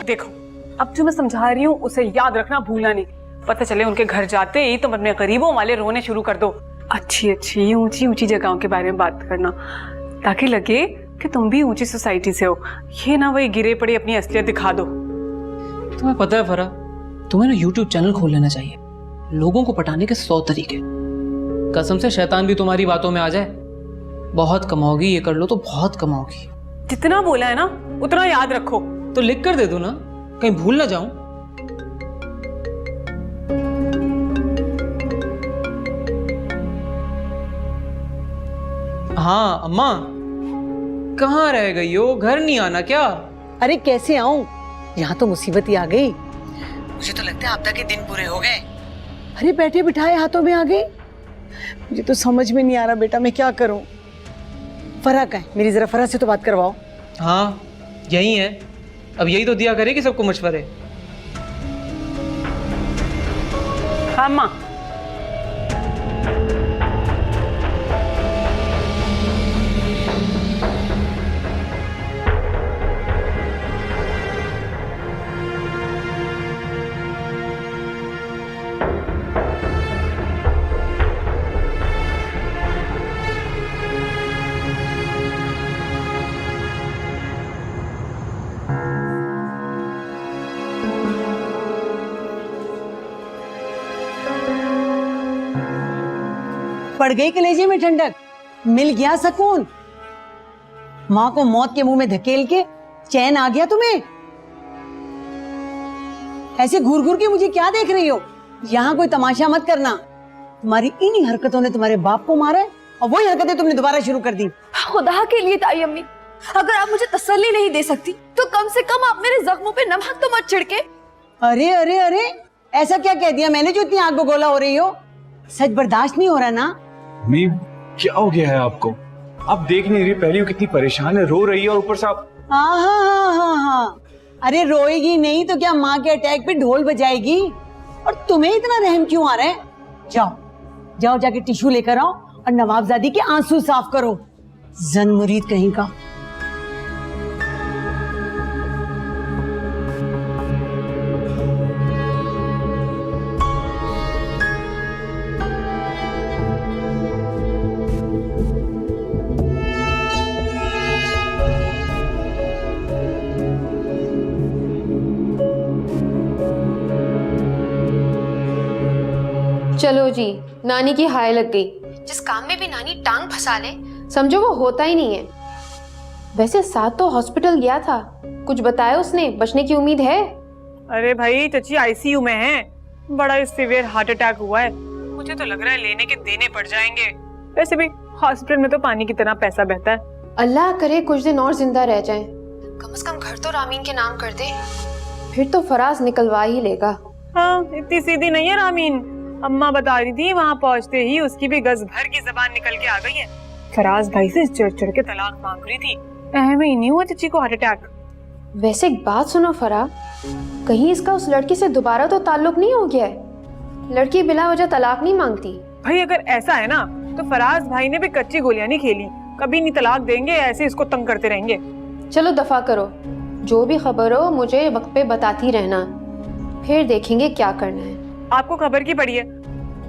देखो, अब जो मैं समझा रही हूँ उसे याद रखना, भूलना नहीं। पता चले उनके घर जाते ही तुम अपने गरीबों वाले रोने शुरू कर दो। अच्छी अच्छी ऊंची ऊंची जगहों के बारे में बात करना, ताकि लगे कि तुम भी ऊंची सोसाइटी से हो। ये ना वही गिरे पड़े अपनी असलियत दिखा दो। तुम्हें पता है फरा, तुम्हें ना YouTube चैनल खोल लेना चाहिए। लोगों को पटाने के 100 तरीके। कसम से शैतान भी तुम्हारी बातों में आ जाए, बहुत कमाओगी। ये कर लो तो बहुत कमाओगी। जितना बोला है ना उतना याद रखो। तो लिख कर दे दो ना, कहीं भूल ना जाऊं। हाँ अम्मा, कहाँ रह गई हो? घर नहीं आना क्या? अरे कैसे आऊं, यहाँ तो मुसीबत ही आ गई। मुझे तो लगता है आपदा के दिन पूरे हो गए। अरे बैठे बिठाए हाथों में आ गई। मुझे तो समझ में नहीं आ रहा बेटा, मैं क्या करूं। फरा का है, मेरी जरा फरा से तो बात करवाओ। हाँ यही है, अब यही तो दिया करेगी सबको मशवरे। हाँ माँ। पड़ गई कलेजे में ठंडक, मिल गया सुकून। माँ को मौत के मुंह में धकेल के चैन आ गया तुम्हें। ऐसे घूर घूर के मुझे क्या देख रही हो? यहाँ कोई तमाशा मत करना। तुम्हारी इन्हीं हरकतों ने तुम्हारे बाप को मारा है और वही हरकतें तुमने दोबारा शुरू कर दी। खुदा के लिए ताई अम्मी, अगर आप मुझे तसल्ली नहीं दे सकती तो कम से कम आप मेरे जख्मों पे नमक तो मत छिड़के। अरे अरे अरे, ऐसा क्या कह दिया मैंने जो इतनी आग बगोला हो रही हो? सच बर्दाश्त नहीं हो रहा ना? मम्मी क्या हो गया है आपको? आप देख नहीं रही पहली वो कितनी परेशान है, रो रही है और ऊपर से आप। हाँ हाँ हाँ हाँ हाँ, अरे रोएगी नहीं तो क्या माँ के अटैक पे ढोल बजाएगी? और तुम्हें इतना रहम क्यों आ रहा है? जाओ जाओ जाके टिश्यू लेकर आओ और नवाबजादी के आंसू साफ करो। जन मुरीद कहीं का। चलो जी, नानी की हाय लग गई। जिस काम में भी नानी टांग फंसा ले, समझो वो होता ही नहीं है। वैसे साथ तो हॉस्पिटल गया था, कुछ बताया उसने? बचने की उम्मीद है? अरे भाई चची आईसीयू में है, बड़ा सीवियर हार्ट अटैक हुआ है। मुझे तो लग रहा है लेने के देने पड़ जाएंगे। वैसे भी हॉस्पिटल में तो पानी की तरह पैसा बहता है। अल्लाह करे कुछ दिन और जिंदा रह जाए, कम से कम घर तो रामीन के नाम कर दे, फिर तो फराज निकलवा ही लेगा। हाँ इतनी सीधी नहीं है रामीन। अम्मा बता रही थी वहाँ पहुँचते ही उसकी भी गज भर की जबान निकल के आ गई है। फराज भाई से चढ़ चढ़ के तलाक मांग रही थी। अहम ही नहीं हुआ चची को हार्ट अटैक। वैसे एक बात सुनो फरा, कहीं इसका उस लड़की से दोबारा तो ताल्लुक नहीं हो गया है? लड़की बिला वजह तलाक नहीं मांगती। भाई अगर ऐसा है ना तो फराज भाई ने भी कच्ची गोलियां नहीं खेली, कभी नहीं तलाक देंगे, ऐसे इसको तंग करते रहेंगे। चलो दफा करो, जो भी खबर हो मुझे वक्त पे बताती रहना, फिर देखेंगे क्या करना है। आपको खबर की पड़ी है?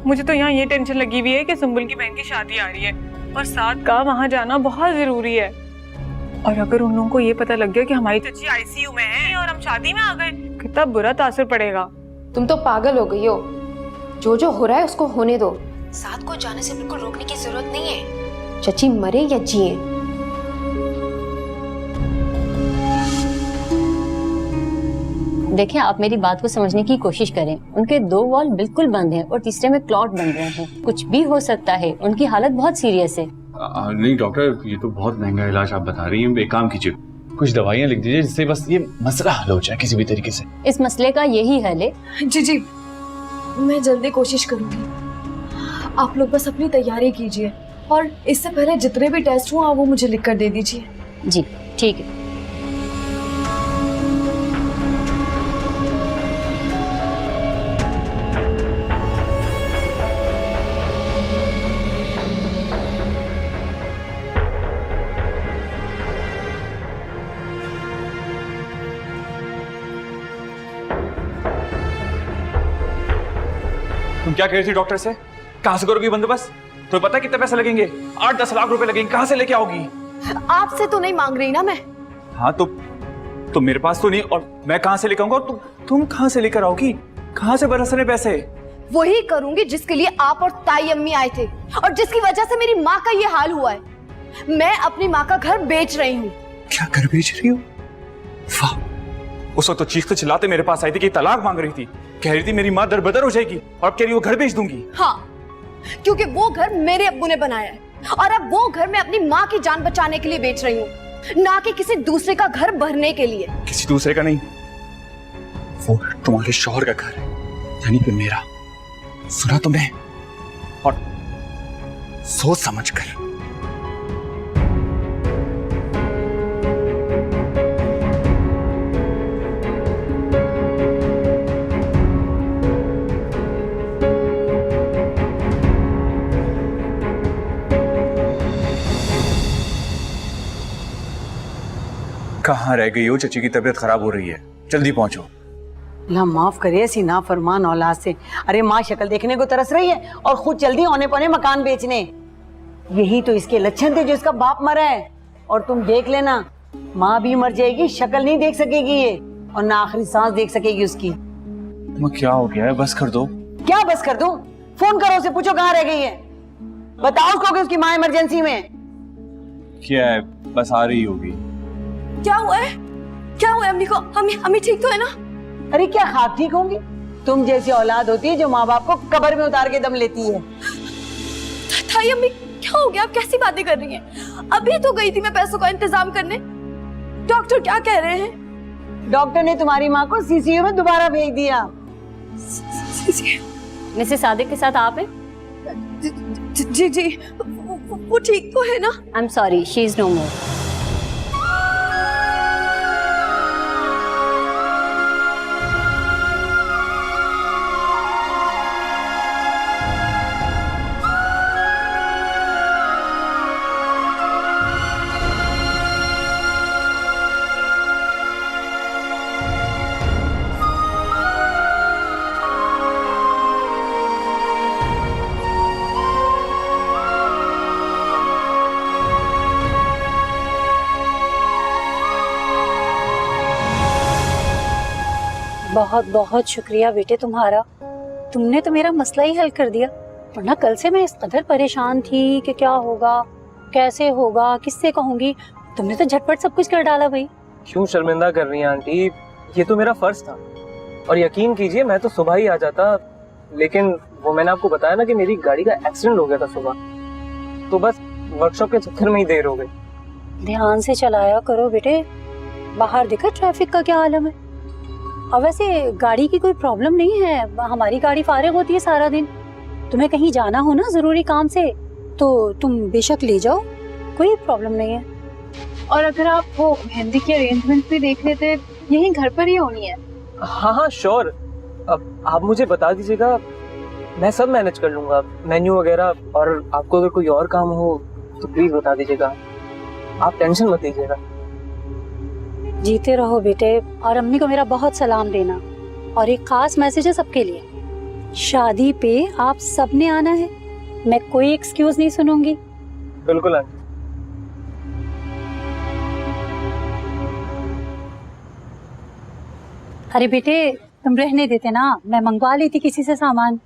मुझे तो यहाँ ये टेंशन लगी हुई है कि सुंबुल की बहन की शादी आ रही है और साथ का वहाँ जाना बहुत जरूरी है। और अगर उन लोगों को ये पता लग गया कि हमारी चची आईसीयू में है और हम शादी में आ गए, कितना बुरा तासुर पड़ेगा। तुम तो पागल हो गई हो, जो हो रहा है उसको होने दो। साथ को जाने से बिल्कुल रोकने की जरूरत नहीं है, चची मरे या जिए। देखिए, आप मेरी बात को समझने की कोशिश करें। उनके 2 वॉल्व बिल्कुल बंद हैं और तीसरे में क्लॉट बन रहे हैं। कुछ भी हो सकता है, उनकी हालत बहुत सीरियस है। नहीं डॉक्टर, ये तो बहुत महंगा इलाज आप बता रही हैं। एक काम कीजिए, कुछ दवाइयाँ लिख दीजिए जिससे बस ये मसला हल हो जाए किसी भी तरीके से। इस मसले का यही हल है। जी जी, मैं जल्दी कोशिश करूंगी। आप लोग बस अपनी तैयारी कीजिए और इससे पहले जितने भी टेस्ट हुआ वो मुझे लिख कर दे दीजिए। जी ठीक है। तुम क्या कह रही थी डॉक्टर से? कहां से करोगी बंदोबस्त? तुम्हें पता है कितने पैसे लगेंगे? 8-10 लाख रुपए लगेंगे, कहां से लेके आओगी? आपसे तो नहीं मांग रही ना मैं। हाँ तो मेरे पास तो नहीं, और मैं कहां से लेकर आऊंगा? तुम कहां से लेकर आओगी? कहां से बरसने पैसे? वही करूंगी जिसके लिए आप और ताई अम्मी आए थे, और जिसकी वजह से मेरी माँ का ये हाल हुआ है। मैं अपनी माँ का घर बेच रही हूँ। क्या घर बेच रही हो? वाह, उस वक्त तो चीखते चिल्लाते मेरे पास आई थी कि तलाक मांग रही थी, कह रही थी मेरी माँ दरबदर हो जाएगी, और अब कह रही वो घर बेच दूंगी। हाँ, क्योंकि वो घर मेरे अब्बू ने बनाया है, और अब वो घर मैं अपनी माँ की जान बचाने के लिए बेच रही हूँ, ना कि किसी दूसरे का घर भरने के लिए। किसी दूसरे का नहीं, वो तुम्हारे शौहर का घर है, यानी कि मेरा। सुना तुमने? और सोच समझ कर। कहाँ रह गई हो? चची की तबीयत खराब हो रही है, जल्दी पहुंचो। अल्लाह माफ करे ऐसी नाफरमान औलाद से। अरे माँ शक्ल देखने को तरस रही है और खुद जल्दी औने पौने मकान बेचने। यही तो इसके लक्षण थे जो इसका बाप मरा है। और तुम देख लेना, माँ भी मर जाएगी, शक्ल नहीं देख सकेगी ये, और ना आखिरी सांस देख सकेगी उसकी। तुम्हें क्या हो गया है? बस कर दो। क्या बस कर दूं? फोन करो उसे, पूछो कहाँ रह गई है। बताओ उसको कि उसकी माँ इमरजेंसी में है। क्या है? बस आ रही होगी। क्या हुआ है? क्या हुआ है अम्मी को? अम्मी ठीक तो है ना? अरे क्या खाक ठीक होंगी? तुम जैसी औलाद होती है जो माँ बाप को कब्र में उतार के दम लेती है। ताई अम्मी क्या हो गया? आप कैसी बातें कर रही हैं? अभी तो गई थी मैं पैसों का इंतजाम करने। डॉक्टर क्या कह रहे हैं? डॉक्टर ने तुम्हारी माँ को सीसीयू में दोबारा भेज दिया। मिसेस सादिक के साथ आप हैं? जी वो ठीक तो है ना? I am sorry, she is no more. बहुत बहुत शुक्रिया बेटे तुम्हारा। तुमने तो मेरा मसला ही हल कर दिया, वरना कल से मैं इस कदर परेशान थी कि क्या होगा, कैसे होगा, किससे कहूंगी। तुमने तो झटपट सब कुछ कर डाला भाई। क्यों शर्मिंदा कर रही हैं आंटी? ये तो मेरा फर्ज था, और यकीन कीजिए मैं तो सुबह ही आ जाता, लेकिन वो मैंने आपको बताया ना कि मेरी गाड़ी का एक्सीडेंट हो गया था सुबह, तो बस वर्कशॉप के चक्कर में ही देर हो गई। ध्यान से चलाया करो बेटे, बाहर देखा ट्रैफिक का क्या आलम है। और वैसे गाड़ी की कोई प्रॉब्लम नहीं है, हमारी गाड़ी फारिग होती है सारा दिन। तुम्हें कहीं जाना हो ना जरूरी काम से तो तुम बेशक ले जाओ, कोई प्रॉब्लम नहीं है। और अगर आप वो मेहंदी की अरेंजमेंट भी देख लेते, यही घर पर ही होनी है। हाँ श्योर, अब आप मुझे बता दीजिएगा, मैं सब मैनेज कर लूंगा, मेन्यू वगैरह। और आपको अगर कोई और काम हो तो प्लीज बता दीजिएगा, आप टेंशन मत लीजिएगा। जीते रहो बेटे, और अम्मी को मेरा बहुत सलाम देना। और एक खास मैसेज है सबके लिए, शादी पे आप सबने आना है, मैं कोई एक्सक्यूज नहीं सुनूंगी। बिल्कुल आंटी। अरे बेटे तुम रहने देते ना, मैं मंगवा लेती किसी से सामान।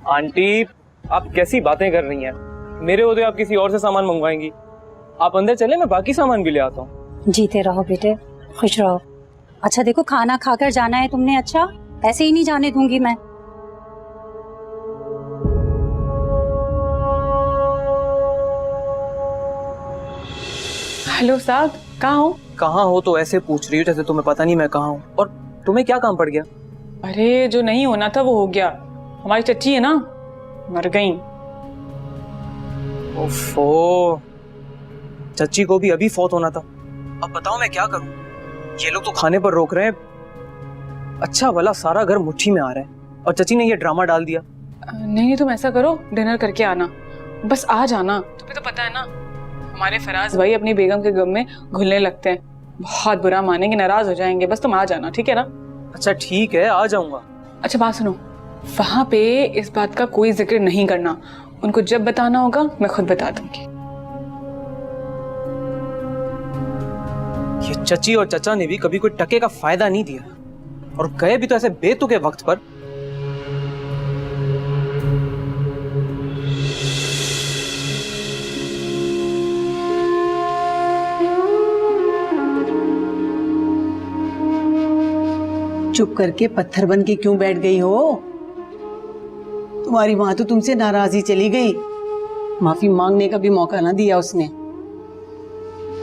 आंटी आप कैसी बातें कर रही हैं? मेरे होते आप किसी और से सामान मंगवाएंगी? आप अंदर चले, मैं बाकी सामान भी ले आता हूँ। जीते रहो बेटे, खुश रहो। अच्छा देखो, खाना खाकर जाना है तुमने, अच्छा ऐसे ही नहीं जाने दूंगी मैं। हेलो साद, कहाँ हो? कहाँ हो तो ऐसे पूछ रही हो जैसे तुम्हें पता नहीं मैं कहाँ हूँ। और तुम्हें क्या काम पड़ गया? अरे जो नहीं होना था वो हो गया। हमारी चच्ची है ना, मर गई। ओफो, चच्ची को भी अभी फौत होना था। अब बताओ मैं क्या करूं? ये लोग तो खाने पर रोक रहे हैं, अच्छा भला सारा घर मुट्ठी में आ रहा है, और चची ने ये ड्रामा डाल दिया। नहीं तुम ऐसा करो, डिनर करके आना, बस आ जाना। तुम्हें तो पता है ना हमारे फराज भाई अपनी बेगम के गम में घुलने लगते हैं, बहुत बुरा मानेंगे, नाराज हो जाएंगे। बस तुम आ जाना, ठीक है ना? अच्छा ठीक है, आ जाऊंगा। अच्छा बात सुनो, वहां पे इस बात का कोई जिक्र नहीं करना। उनको जब बताना होगा मैं खुद बता दूंगी। ये चची और चचा ने भी कभी कोई टके का फायदा नहीं दिया, और गए भी तो ऐसे बेतुके वक्त पर। चुप करके पत्थर बन के क्यों बैठ गई हो? तुम्हारी माँ तो तुमसे नाराज ही चली गई, माफी मांगने का भी मौका ना दिया उसने।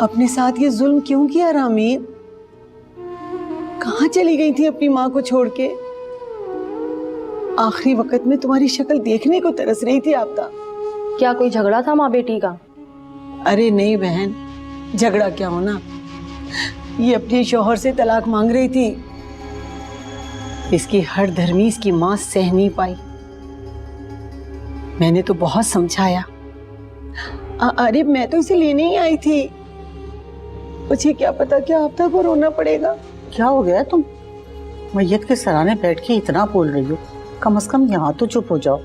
अपने साथ ये जुल्म क्यों किया रामीन? कहाँ चली गई थी अपनी माँ को छोड़ के? आखिरी वक्त में तुम्हारी शक्ल देखने को तरस रही थी आपदा। क्या कोई झगड़ा था माँ बेटी का? अरे नहीं बहन, झगड़ा क्या होना, ये अपने शौहर से तलाक मांग रही थी। इसकी हर धर्मी इसकी माँ सह नहीं पाई। मैंने तो बहुत समझाया। अरे मैं तो इसे लेने ही आई थी, मुझे क्या पता क्या आपदा को रोना पड़ेगा। क्या हो गया तुम? मैयत के सराहने बैठ के इतना बोल रही हो, कम से कम यहाँ तो चुप हो जाओ।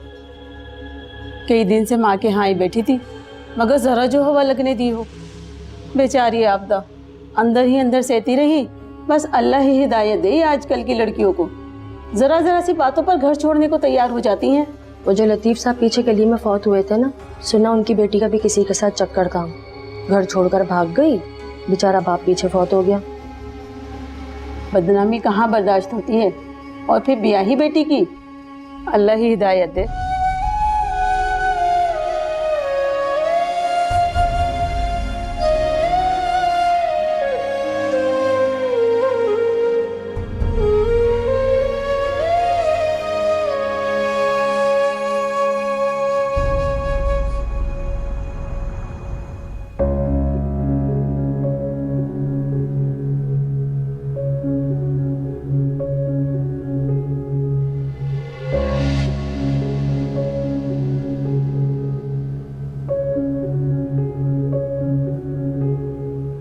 कई दिन से माँ के यहाँ ही बैठी थी, मगर जरा जो हवा लगने दी हो। बेचारी आपदा अंदर ही अंदर सहती रही। बस अल्लाह ही हिदायत दे आजकल की लड़कियों को, जरा जरा सी बातों पर घर छोड़ने को तैयार हो जाती हैं। वो जो लतीफ साहब पीछे गली में फौत हुए थे ना, सुना उनकी बेटी का भी किसी के साथ चक्कर था, घर छोड़कर भाग गई, बेचारा बाप पीछे फौत हो गया। बदनामी कहाँ बर्दाश्त होती है, और फिर ब्याही बेटी की। अल्लाह ही हिदायत दे।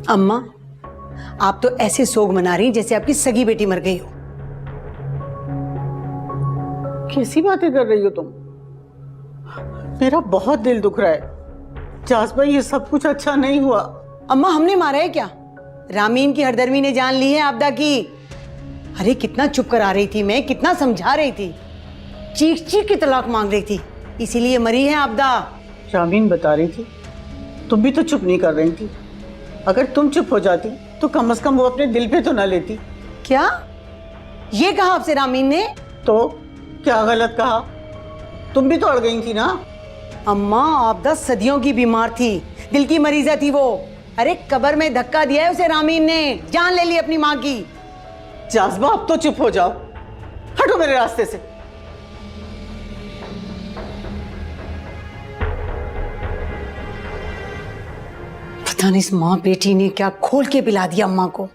अम्मा, आप तो ऐसे सोग मना रही जैसे आपकी सगी बेटी मर गई हो। कैसी बातें कर रही हो तुम? मेरा बहुत दिल दुख रहा है। जास भाई, ये सब कुछ अच्छा नहीं हुआ। अम्मा, हमने मारा है क्या? रामीन की हरदर्मी ने जान ली है आपदा की। अरे कितना चुप करा रही थी मैं, कितना समझा रही थी, चीख चीख के तलाक मांग रही थी, इसीलिए मरी है आपदा। रामीन बता रही थी, तुम भी तो चुप नहीं कर रही थी। अगर तुम चुप हो जाती तो कम से कम वो अपने दिल पे तो ना लेती। क्या ये कहा आपसे रामीन ने? तो क्या गलत कहा? तुम भी तो अड़ गई थी ना। अम्मा, आपदा सदियों की बीमार थी, दिल की मरीजा थी वो। अरे कब्र में धक्का दिया है उसे रामीन ने, जान ले ली अपनी माँ की। जाज़बा, अब तो चुप हो जाओ, हटो मेरे रास्ते से। पता नहीं इस माँ बेटी ने क्या खोल के पिला दिया अम्मा को।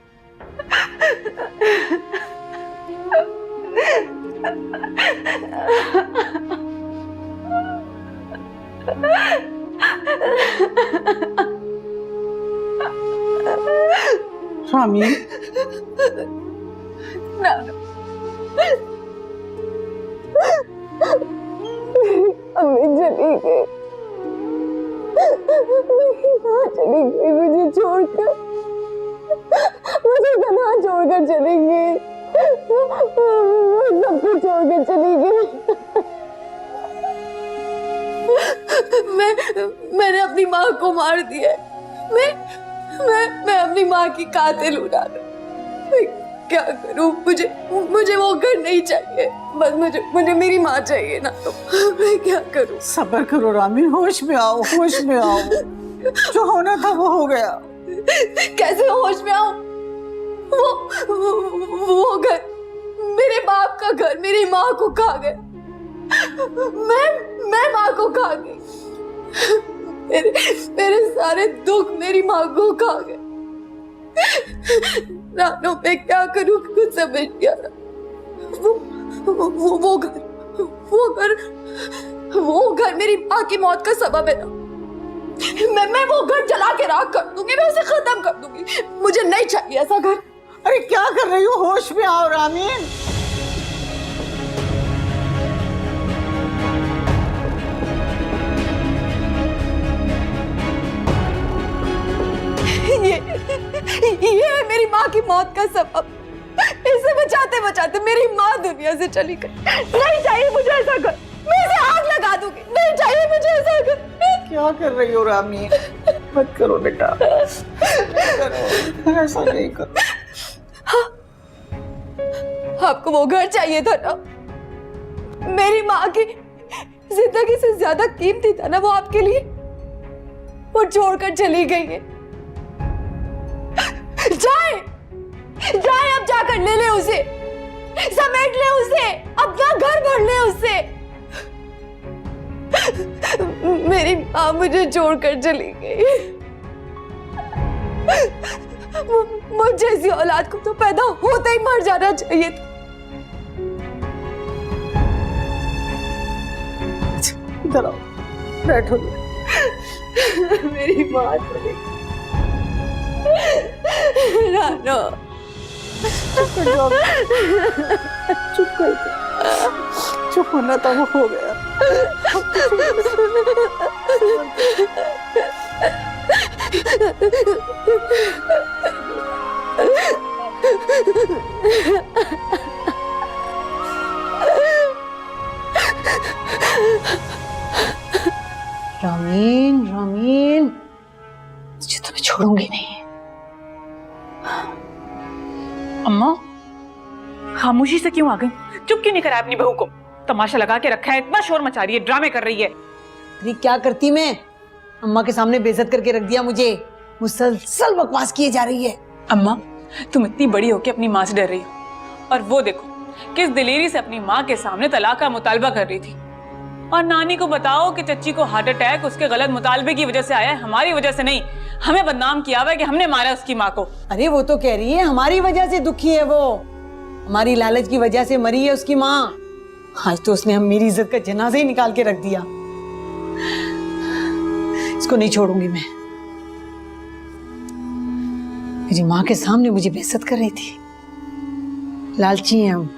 रामीन, अम्मी चली गई, चली गई मुझे छोड़कर, मुझे कहाँ छोड़कर चली गई, सब कुछ छोड़कर चली गई। मैंने अपनी माँ को मार दिया। मैं अपनी माँ की कातिल हूँ नाना। मैं क्या करूँ? मुझे वो घर नहीं चाहिए, बस मुझे मेरी माँ चाहिए ना। तो मैं क्या करूँ? सब्र करो रामीन, होश में आओ, होश में आओ। जो होना था वो हो गया। कैसे होश में आऊं? वो घर, मेरे बाप का घर, मेरी माँ को खा गए। मैं माँ को खा गई। मेरे सारे दुख मेरी माँ को खा गए। रानों मैं क्या करूं, कुछ समझ नहीं आ रहा। वो घर मेरी माँ की मौत का सबब है ना। मैं वो घर जला के राख कर दूंगी, मैं उसे खत्म कर दूंगी। मुझे नहीं चाहिए ऐसा घर। अरे क्या कर रही हो? होश में आओ रामीन। मौत का सबब। इसे बचाते बचाते मेरी माँ दुनिया से चली गई। नहीं चाहिए मुझे ऐसा घर, मैं इसे आग लगा दूंगी। नहीं चाहिए मुझे ऐसा घर। क्या कर रही हो रामी? मत करो बेटा, ऐसा नहीं करो। आपको वो घर चाहिए था ना? मेरी माँ की जिंदगी से ज्यादा कीमती था ना वो आपके लिए? वो छोड़कर चली गई है। जाए जाए, अब जाकर ले ले उसे, समेट ले उसे, अपना घर भर ले उससे। मेरी माँ मुझे छोड़कर चली गई। मुझ जैसी औलाद को तो पैदा होते ही मर जाना चाहिए था। इधर आओ, बैठो। मेरी माँ चली गई। रानो, चुप कर जाओ, चुप कर जाओ। चुप होना तो वो हो गया। रामीन, रामीन, तुझे तो मैं छोड़ूंगी नहीं। अम्मा खामोशी से क्यों आ गई? चुप क्यों नहीं करा अपनी बहू को? तमाशा लगा के रखा है, इतना शोर मचा रही है, ड्रामे कर रही है। अरे क्या करती मैं? अम्मा के सामने बेइज्जत करके रख दिया मुझे। मुसलसल बकवास किए जा रही है। अम्मा तुम इतनी बड़ी हो के अपनी माँ से डर रही हो, और वो देखो किस दिलेरी से अपनी माँ के सामने तलाक का मुतालबा कर रही थी। और नानी को बताओ कि चच्ची को हार्ट अटैक उसके गलत मुतालबे की वजह से आया है, हमारी वजह से नहीं। हमें बदनाम किया हुआ है कि हमने मारा उसकी माँ को। अरे वो तो कह रही है हमारी वजह से दुखी है वो, हमारी लालच की वजह से मरी है उसकी माँ। आज तो उसने हम मेरी इज्जत का जनाजा ही निकाल के रख दिया। इसको नहीं छोड़ूंगी मैं। मेरी माँ के सामने मुझे बेइज्जत कर रही थी। लालची हैं हम।